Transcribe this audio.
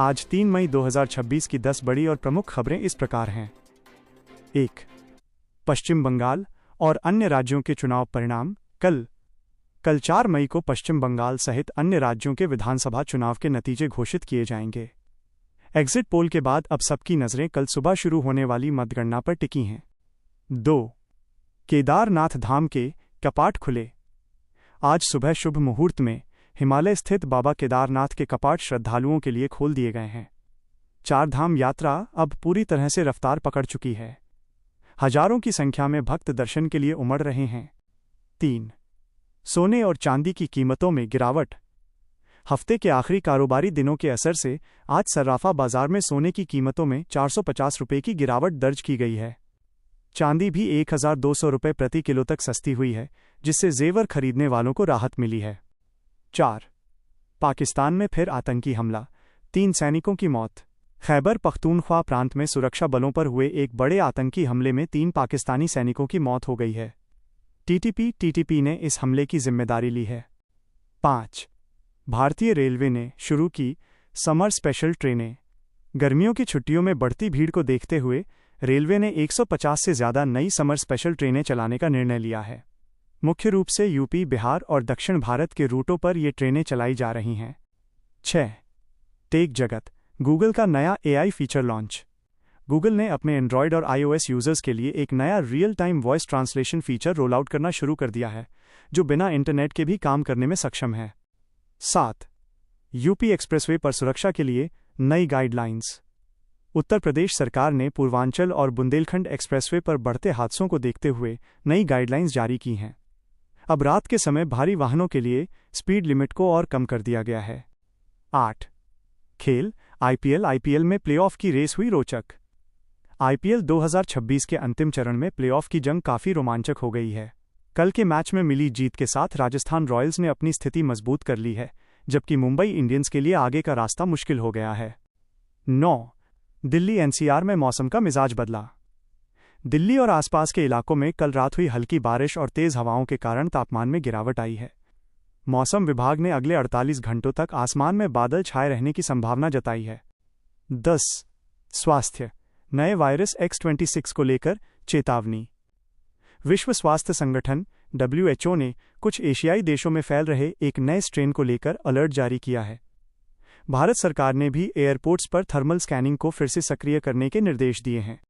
आज 3 मई 2026 की 10 बड़ी और प्रमुख खबरें इस प्रकार हैं। 1. पश्चिम बंगाल और अन्य राज्यों के चुनाव परिणाम। कल 4 मई को पश्चिम बंगाल सहित अन्य राज्यों के विधानसभा चुनाव के नतीजे घोषित किए जाएंगे। एग्जिट पोल के बाद अब सबकी नज़रें कल सुबह शुरू होने वाली मतगणना पर टिकी हैं। 2. केदारनाथ धाम के कपाट खुले। आज सुबह शुभ मुहूर्त में हिमालय स्थित बाबा केदारनाथ के कपाट श्रद्धालुओं के लिए खोल दिए गए हैं। 4 धाम यात्रा अब पूरी तरह से रफ्तार पकड़ चुकी है। हजारों की संख्या में भक्त दर्शन के लिए उमड़ रहे हैं। 3. सोने और चांदी की कीमतों में गिरावट। हफ्ते के आखिरी कारोबारी दिनों के असर से आज सर्राफा बाजार में सोने की कीमतों में 450 रुपये की गिरावट दर्ज की गई है। चांदी भी 1200 रुपये प्रति किलो तक सस्ती हुई है, जिससे जेवर खरीदने वालों को राहत मिली है। 4. पाकिस्तान में फिर आतंकी हमला, 3 सैनिकों की मौत। खैबर पख्तूनख्वा प्रांत में सुरक्षा बलों पर हुए एक बड़े आतंकी हमले में 3 पाकिस्तानी सैनिकों की मौत हो गई है। टीटीपी ने इस हमले की जिम्मेदारी ली है। 5. भारतीय रेलवे ने शुरू की समर स्पेशल ट्रेनें। गर्मियों की छुट्टियों में बढ़ती भीड़ को देखते हुए रेलवे ने 150 से ज़्यादा नई समर स्पेशल ट्रेनें चलाने का निर्णय लिया है। मुख्य रूप से यूपी, बिहार और दक्षिण भारत के रूटों पर ये ट्रेनें चलाई जा रही हैं। 6. टेक जगत, गूगल का नया AI फीचर लॉन्च। गूगल ने अपने एंड्रॉयड और iOS यूजर्स के लिए एक नया real time voice translation feature roll out करना शुरू कर दिया है, जो बिना इंटरनेट के भी काम करने में सक्षम है। 7. यूपी एक्सप्रेसवे पर सुरक्षा के लिए नई गाइडलाइंस। उत्तर प्रदेश सरकार ने पूर्वांचल और बुंदेलखंड एक्सप्रेसवे पर बढ़ते हादसों को देखते हुए नई गाइडलाइंस जारी की हैं। अब रात के समय भारी वाहनों के लिए स्पीड लिमिट को और कम कर दिया गया है। 8. खेल, IPL में प्लेऑफ की रेस हुई रोचक। IPL 2026 के अंतिम चरण में प्लेऑफ की जंग काफी रोमांचक हो गई है। कल के मैच में मिली जीत के साथ राजस्थान रॉयल्स ने अपनी स्थिति मजबूत कर ली है, जबकि मुंबई इंडियंस के लिए आगे का रास्ता मुश्किल हो गया है। 9. दिल्ली NCR में मौसम का मिजाज बदला। दिल्ली और आसपास के इलाकों में कल रात हुई हल्की बारिश और तेज हवाओं के कारण तापमान में गिरावट आई है। मौसम विभाग ने अगले 48 घंटों तक आसमान में बादल छाए रहने की संभावना जताई है। 10. स्वास्थ्य, नए वायरस X26 को लेकर चेतावनी। विश्व स्वास्थ्य संगठन WHO ने कुछ एशियाई देशों में फैल रहे एक नए स्ट्रेन को लेकर अलर्ट जारी किया है। भारत सरकार ने भी एयरपोर्ट्स पर थर्मल स्कैनिंग को फिर से सक्रिय करने के निर्देश दिए हैं।